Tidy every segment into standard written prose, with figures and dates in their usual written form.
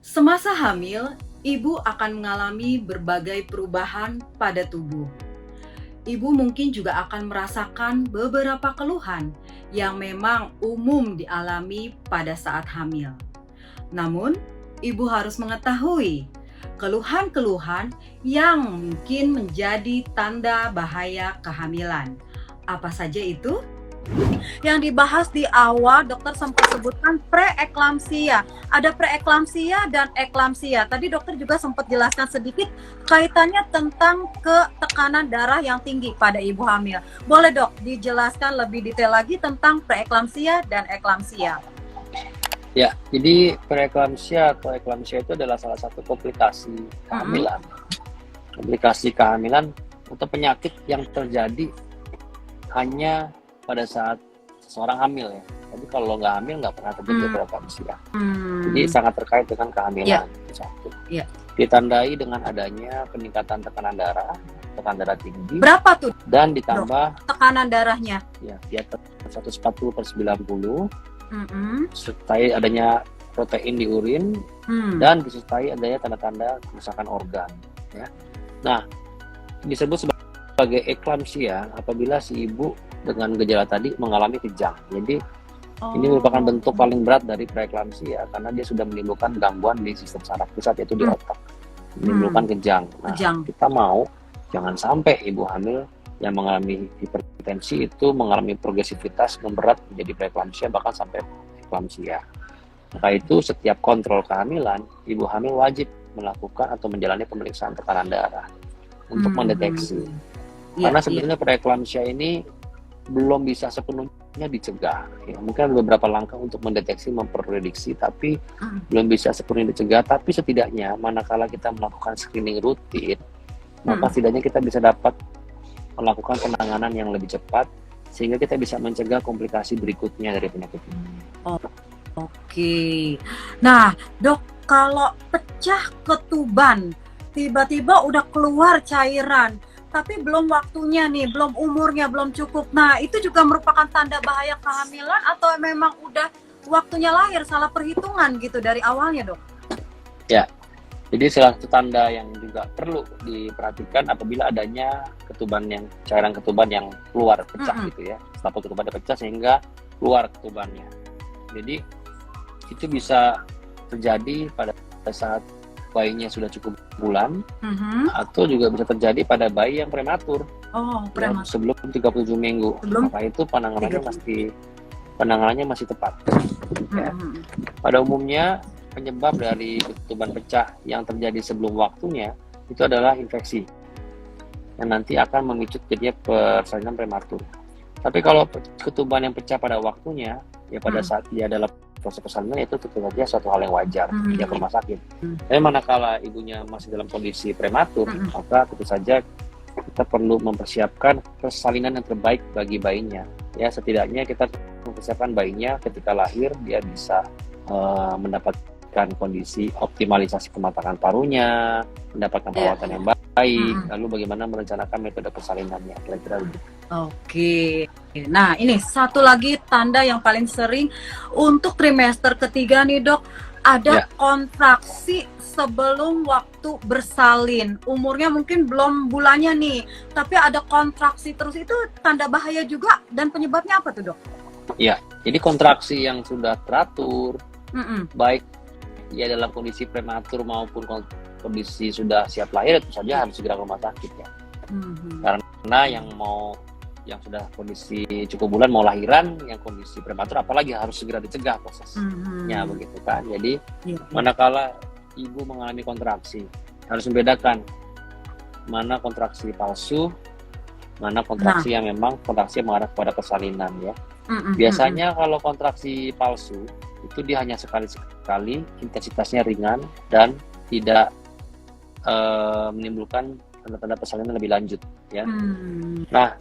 Semasa hamil, ibu akan mengalami berbagai perubahan pada tubuh. Ibu mungkin juga akan merasakan beberapa keluhan yang memang umum dialami pada saat hamil. Namun, ibu harus mengetahui keluhan-keluhan yang mungkin menjadi tanda bahaya kehamilan. Apa saja itu? Yang dibahas di awal dokter sempat sebutkan preeklamsia. Ada preeklamsia dan eklamsia. Tadi dokter juga sempat jelaskan sedikit kaitannya tentang tekanan darah yang tinggi pada ibu hamil. Boleh dok dijelaskan lebih detail lagi tentang preeklamsia dan eklamsia? Ya, jadi preeklamsia atau eklamsia itu adalah salah satu komplikasi kehamilan. Komplikasi kehamilan atau penyakit yang terjadi hanya pada saat seseorang hamil ya. Jadi kalau nggak hamil nggak pernah terjadi preeklamsia. Jadi sangat terkait dengan kehamilan. Satu. Ditandai dengan adanya peningkatan tekanan darah tinggi. Berapa tuh? Dan ditambah tekanan darahnya? Ya, di atas 140/90. Sertai adanya protein di urin dan disertai adanya tanda-tanda kerusakan organ ya. Nah, disebut sebagai eklamsia apabila si ibu dengan gejala tadi mengalami kejang. Jadi ini merupakan bentuk paling berat dari preeklamsia karena dia sudah menimbulkan gangguan di sistem saraf pusat yaitu di otak, menimbulkan kejang. Nah, kita mau jangan sampai ibu hamil yang mengalami hipertensi itu mengalami progresivitas memberat menjadi preeklamsia bahkan sampai eklamsia. Maka itu setiap kontrol kehamilan, ibu hamil wajib melakukan atau menjalani pemeriksaan tekanan darah untuk mendeteksi. Karena sebetulnya preeklamsia ini belum bisa sepenuhnya dicegah. Ya, mungkin ada beberapa langkah untuk mendeteksi, memprediksi, tapi belum bisa sepenuhnya dicegah. Tapi setidaknya manakala kita melakukan screening rutin, maka setidaknya kita bisa dapat melakukan penanganan yang lebih cepat sehingga kita bisa mencegah komplikasi berikutnya dari penyakit ini. Oke. Nah, dok, kalau pecah ketuban, tiba-tiba udah keluar cairan, tapi belum waktunya nih, belum umurnya, belum cukup. Nah, itu juga merupakan tanda bahaya kehamilan atau memang udah waktunya lahir, salah perhitungan gitu dari awalnya, dok? Ya. Jadi salah satu tanda yang juga perlu diperhatikan apabila adanya cairan ketuban yang keluar pecah gitu ya. Setelah ketuban pecah sehingga keluar ketubannya. Jadi itu bisa terjadi pada saat bayinya sudah cukup bulan atau juga bisa terjadi pada bayi yang prematur. Sebelum 37 minggu. Maka itu penanganannya masih tepat. Ya. Pada umumnya penyebab dari ketuban pecah yang terjadi sebelum waktunya itu adalah infeksi yang nanti akan memicu terjadinya persalinan prematur. Tapi kalau ketuban yang pecah pada waktunya, ya pada saat dia dalam proses persalinan itu tentu saja suatu hal yang wajar, dia ke rumah sakit. Tapi manakala ibunya masih dalam kondisi prematur, maka tentu saja kita perlu mempersiapkan persalinan yang terbaik bagi bayinya. Ya setidaknya kita mempersiapkan bayinya ketika lahir dia bisa mendapatkan kondisi optimalisasi pematangan parunya, mendapatkan perawatan yang baik, lalu bagaimana merencanakan metode persalinannya, kira-kira begitu. Oke. Nah, ini satu lagi tanda yang paling sering untuk trimester ketiga nih, dok, ada kontraksi sebelum waktu bersalin. Umurnya mungkin belum bulannya nih, tapi ada kontraksi terus, itu tanda bahaya juga dan penyebabnya apa tuh, dok? Ya, jadi kontraksi yang sudah teratur, baik ya dalam kondisi prematur maupun kondisi sudah siap lahir itu saja harus segera ke rumah sakit ya. Karena yang sudah kondisi cukup bulan mau lahiran, yang kondisi prematur apalagi harus segera dicegah prosesnya begitu kan. Jadi manakala ibu mengalami kontraksi harus membedakan mana kontraksi palsu, mana kontraksi yang memang kontraksi yang mengarah kepada persalinan ya. Biasanya kalau kontraksi palsu itu dia hanya sekali-sekali, intensitasnya ringan dan tidak menimbulkan tanda-tanda persalinan lebih lanjut ya. Nah,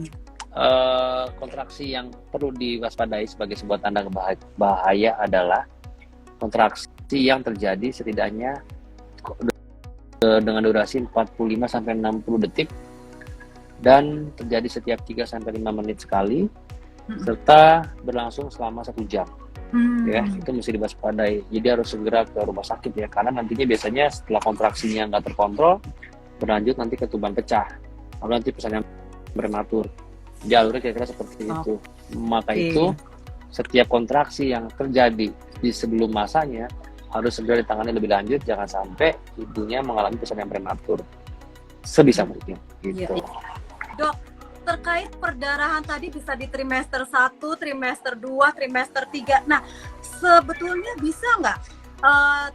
kontraksi yang perlu diwaspadai sebagai sebuah tanda bahaya adalah kontraksi yang terjadi setidaknya dengan durasi 45-60 detik dan terjadi setiap 3-5 menit sekali serta berlangsung selama 1 jam. Ya, itu mesti diwaspadai. Jadi harus segera ke rumah sakit ya, karena nantinya biasanya setelah kontraksinya nggak terkontrol, berlanjut nanti ketuban pecah, lalu nanti persalinan prematur. Jalurnya kira-kira seperti itu. Maka itu setiap kontraksi yang terjadi di sebelum masanya harus segera ditangani lebih lanjut, jangan sampai ibunya mengalami persalinan prematur sebisa mungkin. Gitu. Dok, terkait perdarahan tadi bisa di trimester 1, trimester 2, trimester 3. Nah, sebetulnya bisa nggak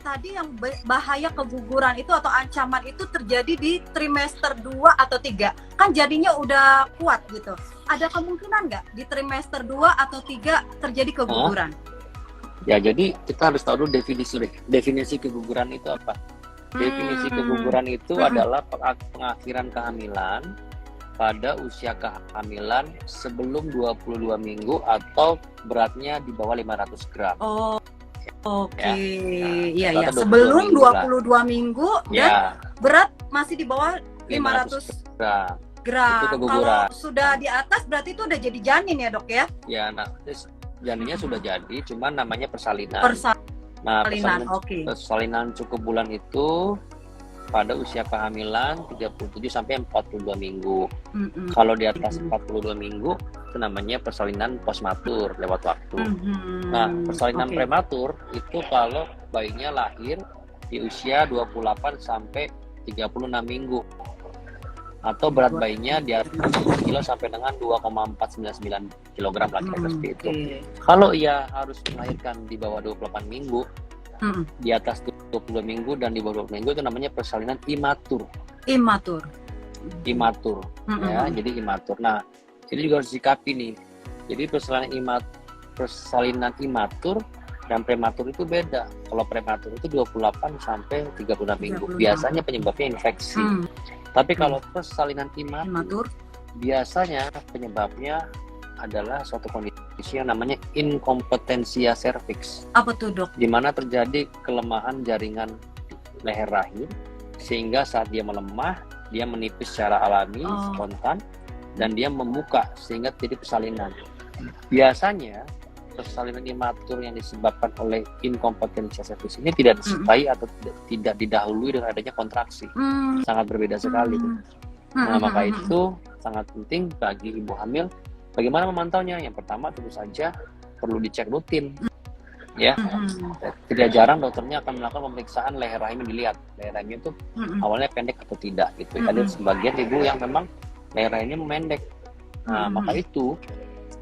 tadi yang bahaya keguguran itu atau ancaman itu terjadi di trimester 2 atau 3? Kan jadinya udah kuat gitu. Ada kemungkinan nggak di trimester 2 atau 3 terjadi keguguran? Ya, jadi kita harus tahu dulu definisi keguguran itu apa. Definisi keguguran itu adalah pengakhiran kehamilan pada usia kehamilan sebelum 22 minggu atau beratnya di bawah 500 gram. Oke. Iya. Sebelum 22 minggu dan berat masih di bawah 500 gram. Itu keguguran. Kalau sudah di atas berarti itu udah jadi janin ya, Dok ya? Ya, nah, janinnya sudah jadi, cuman namanya persalinan. Nah, persalinan cukup bulan itu pada usia kehamilan 37 sampai 42 minggu. Kalau di atas 42 minggu itu namanya persalinan postmatur lewat waktu. Nah, persalinan prematur itu kalau bayinya lahir di usia 28 sampai 36 minggu. Atau berat bayinya di atas 1 kilo sampai dengan 2,499 kg lah kira-kira seperti itu. Kalau ia harus melahirkan di bawah 28 minggu, di atas 22 minggu dan di bawah 20 minggu itu namanya persalinan imatur. Ya, jadi imatur. Nah, ini juga harus disikapi nih. Jadi persalinan imatur dan prematur itu beda. Kalau prematur itu 28 sampai 36 minggu. Biasanya penyebabnya infeksi. Tapi kalau persalinan imatur biasanya penyebabnya adalah suatu kondisi yang namanya inkompetensia cervix. Apa tuh, Dok? Di mana terjadi kelemahan jaringan leher rahim sehingga saat dia melemah, dia menipis secara alami, spontan, dan dia membuka sehingga terjadi persalinan. Biasanya persalinan imatur yang disebabkan oleh inkompetensia cervix ini tidak disertai atau tidak didahului dengan adanya kontraksi. Sangat berbeda sekali. Nah, maka itu sangat penting bagi ibu hamil bagaimana memantaunya. Yang pertama tentu saja perlu dicek rutin. Ya, tidak jarang dokternya akan melakukan pemeriksaan leher rahim, dilihat leher rahimnya itu awalnya pendek atau tidak gitu. Ada sebagian ibu yang memang leher rahimnya memendek. Nah, maka itu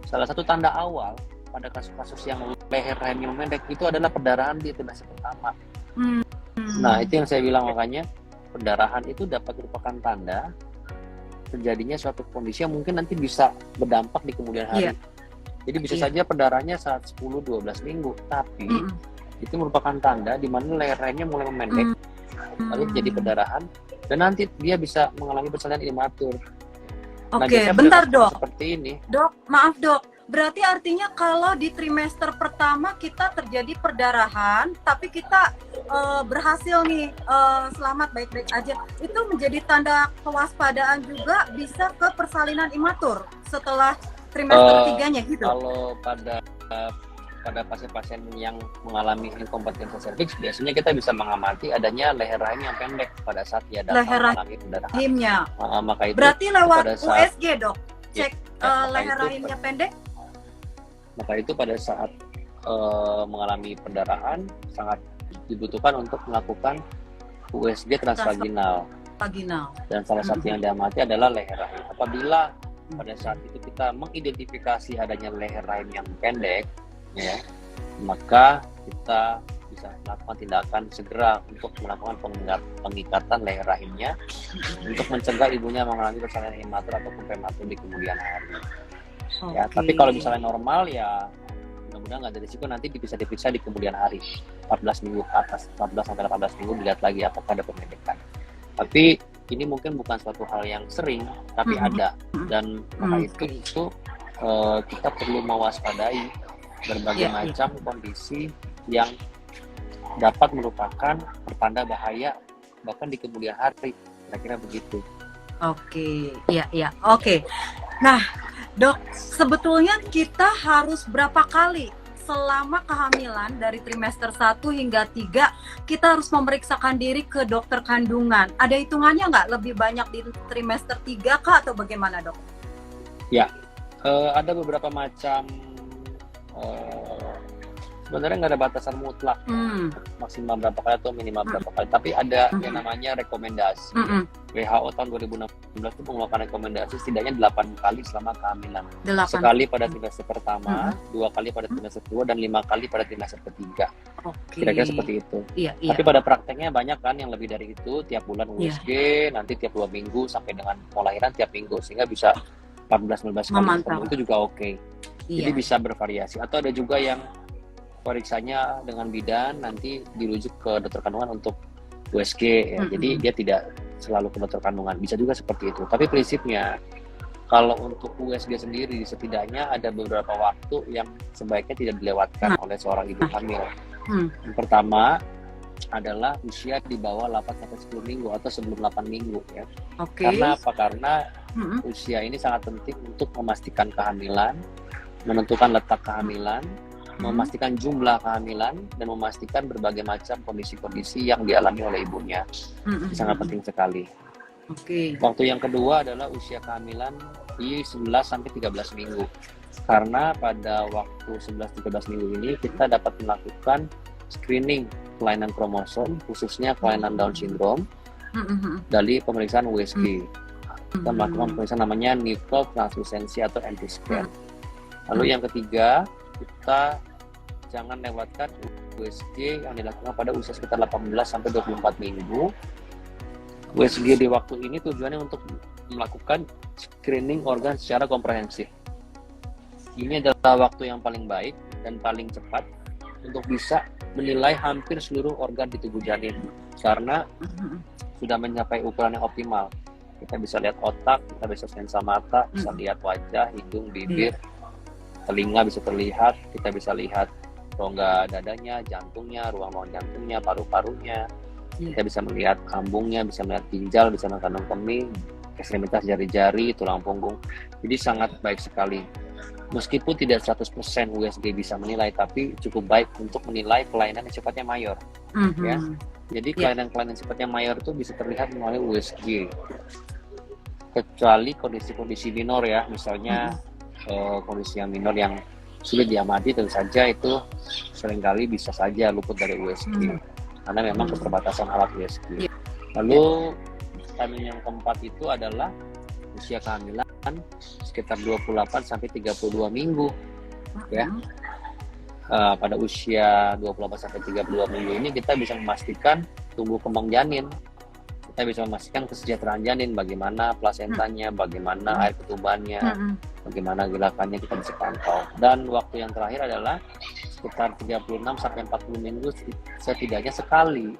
salah satu tanda awal pada kasus-kasus yang leher rahimnya memendek itu adalah perdarahan di trimester pertama. Nah, itu yang saya bilang, makanya perdarahan itu dapat merupakan tanda terjadinya suatu kondisi yang mungkin nanti bisa berdampak di kemudian hari. Jadi bisa saja perdarahannya saat 10-12 minggu, tapi itu merupakan tanda di mana leher rahimnya mulai memendek, lalu terjadi perdarahan, dan nanti dia bisa mengalami persalinan imatur. Oke, bentar, Dok. Seperti ini. Dok, maaf, Dok. Berarti artinya kalau di trimester pertama kita terjadi perdarahan, tapi kita berhasil nih selamat baik-baik aja, itu menjadi tanda kewaspadaan juga bisa ke persalinan imatur setelah trimester 3-nya gitu. Kalau pada pasien-pasien yang mengalami inkompetensi cervix, biasanya kita bisa mengamati adanya leher rahim yang pendek pada saat dia datang mengalami perdarahan. Maka itu berarti lewat USG, Dok, cek leher rahimnya pendek. Maka itu pada saat mengalami perdarahan sangat dibutuhkan untuk melakukan USG transvaginal. Dan salah satu yang diamati adalah leher rahim. Apabila pada saat itu kita mengidentifikasi adanya leher rahim yang pendek, ya, maka kita bisa melakukan tindakan segera untuk melakukan pengikatan leher rahimnya untuk mencegah ibunya mengalami persalinan imatur ataupun prematur di kemudian hari. Ya, tapi kalau misalnya normal ya mudah-mudahan nggak ada risiko, nanti bisa diperiksa di kemudian hari 14 minggu ke atas, 14 sampai 18 minggu dilihat lagi apakah ada pemendekan. Tapi ini mungkin bukan suatu hal yang sering, tapi ada, dan maka itu kita perlu mewaspadai berbagai macam kondisi yang dapat merupakan pertanda bahaya bahkan di kemudian hari, kira-kira begitu. Oke. Nah, Dok, sebetulnya kita harus berapa kali selama kehamilan dari trimester 1 hingga 3 kita harus memeriksakan diri ke dokter kandungan. Ada hitungannya nggak, lebih banyak di trimester 3 kah atau bagaimana, Dok? Ya, ada beberapa macam, sebenarnya nggak ada batasan mutlak maksimal berapa kali atau minimal berapa kali, tapi ada yang namanya rekomendasi. WHO tahun 2016 itu mengeluarkan rekomendasi setidaknya 8 kali selama kehamilan. 8. Sekali pada trimester pertama, 2 kali pada trimester kedua, dan 5 kali pada trimester ketiga. Kira-kira seperti itu. Iya. Tapi pada prakteknya banyak kan yang lebih dari itu, tiap bulan USG, nanti tiap 2 minggu sampai dengan pelahiran tiap minggu, sehingga bisa 14-15 kali ketemu, itu juga oke. Jadi bisa bervariasi. Atau ada juga yang periksanya dengan bidan, nanti dirujuk ke dokter kandungan untuk USG ya. Jadi dia tidak selalu ke dokter kandungan, bisa juga seperti itu. Tapi prinsipnya kalau untuk USG sendiri setidaknya ada beberapa waktu yang sebaiknya tidak dilewatkan oleh seorang ibu hamil. Yang pertama adalah usia di bawah 8-10 minggu atau sebelum 8 minggu ya. Karena apa? Karena usia ini sangat penting untuk memastikan kehamilan, menentukan letak kehamilan, memastikan jumlah kehamilan, dan memastikan berbagai macam kondisi-kondisi yang dialami oleh ibunya. Sangat penting sekali. Waktu yang kedua adalah usia kehamilan di 11-13 minggu. Karena pada waktu 11-13 minggu ini kita dapat melakukan screening kelainan kromosom, khususnya kelainan Down syndrome, dari pemeriksaan USG. Kita melakukan pemeriksaan namanya nipple translucency atau NT scan. Lalu yang ketiga, kita jangan lewatkan USG yang dilakukan pada usia sekitar 18-24 minggu. USG di waktu ini tujuannya untuk melakukan screening organ secara komprehensif. Ini adalah waktu yang paling baik dan paling cepat untuk bisa menilai hampir seluruh organ di tubuh janin, karena sudah mencapai ukuran yang optimal. Kita bisa lihat otak, kita bisa sensa mata, bisa lihat wajah, hidung, bibir, telinga bisa terlihat, kita bisa lihat rongga dadanya, jantungnya, ruang-ruang jantungnya, paru-parunya, kita bisa melihat lambungnya, bisa melihat ginjal, bisa melihat kandung kemih, ekstremitas jari-jari, tulang punggung. Jadi sangat baik sekali. Meskipun tidak 100% USG bisa menilai, tapi cukup baik untuk menilai kelainan yang sifatnya mayor. Ya. Jadi kelainan-kelainan sifatnya mayor itu bisa terlihat melalui USG. Kecuali kondisi-kondisi minor ya, misalnya kondisi yang minor yang sulit diamati, tentu saja itu seringkali bisa saja luput dari USG karena memang keterbatasan alat USG. Lalu vitamin yang keempat itu adalah usia kehamilan sekitar 28-32 minggu ya. Pada usia 28-32 minggu ini kita bisa memastikan tumbuh kembang janin, kita bisa memastikan kesejahteraan janin, bagaimana plasentanya, bagaimana air ketubannya, bagaimana gerakannya, kita bisa pantau. Dan waktu yang terakhir adalah sekitar 36-40 minggu setidaknya sekali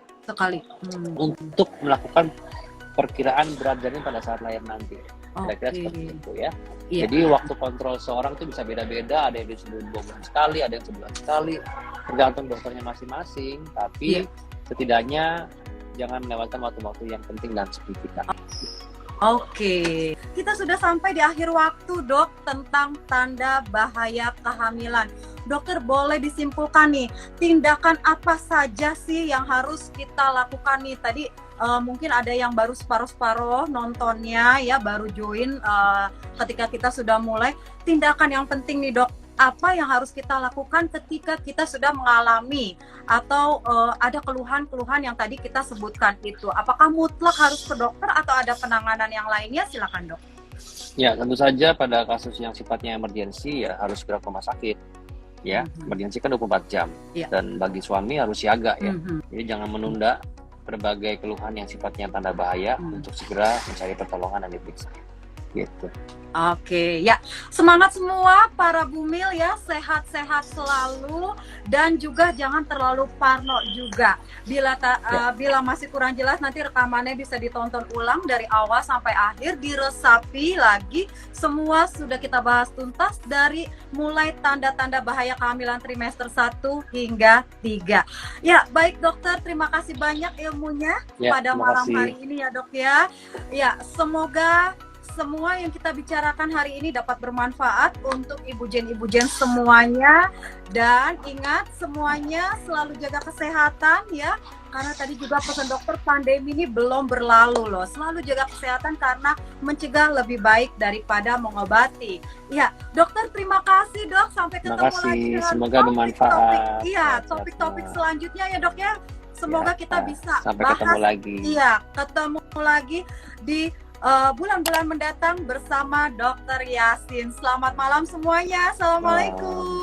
untuk melakukan perkiraan berat janin pada saat lahir nanti. Kira-kira seperti itu ya. Jadi waktu kontrol seorang itu bisa beda-beda, ada yang di sebelum 2 bulan sekali, ada yang sebulan sekali, tergantung dokternya masing-masing, tapi setidaknya jangan melewatkan waktu-waktu yang penting dan signifikan. Kita sudah sampai di akhir waktu, Dok, tentang tanda bahaya kehamilan. Dokter, boleh disimpulkan nih, tindakan apa saja sih yang harus kita lakukan nih? Tadi mungkin ada yang baru separuh-separuh nontonnya ya, baru join ketika kita sudah mulai. Tindakan yang penting nih, Dok, apa yang harus kita lakukan ketika kita sudah mengalami atau ada keluhan-keluhan yang tadi kita sebutkan itu? Apakah mutlak harus ke dokter atau ada penanganan yang lainnya? Silakan, Dok. Ya, tentu saja pada kasus yang sifatnya emergensi ya harus segera ke rumah sakit. Ya, emergensi kan 24 jam. Dan bagi suami harus siaga ya. Jadi jangan menunda berbagai keluhan yang sifatnya tanda bahaya untuk segera mencari pertolongan dan diperiksa. Gitu. Ya, semangat semua para bumil ya, sehat-sehat selalu dan juga jangan terlalu parno juga. Bila masih kurang jelas, nanti rekamannya bisa ditonton ulang dari awal sampai akhir, diresapi lagi. Semua sudah kita bahas tuntas dari mulai tanda-tanda bahaya kehamilan trimester 1 hingga 3. Ya, baik dokter, terima kasih banyak ilmunya pada malam hari ini ya, Dok ya. Ya, semoga semua yang kita bicarakan hari ini dapat bermanfaat untuk Ibu Jen semuanya. Dan ingat semuanya selalu jaga kesehatan ya. Karena tadi juga pesan dokter, pandemi ini belum berlalu loh. Selalu jaga kesehatan karena mencegah lebih baik daripada mengobati. Ya, dokter terima kasih dok. Sampai ketemu lagi dengan semoga bermanfaat. Topik-topik selanjutnya ya dok ya. Semoga kita bisa sampai bahas. Ketemu lagi. Iya, ketemu lagi di bulan-bulan mendatang bersama Dokter Yasin. Selamat malam semuanya. Assalamualaikum.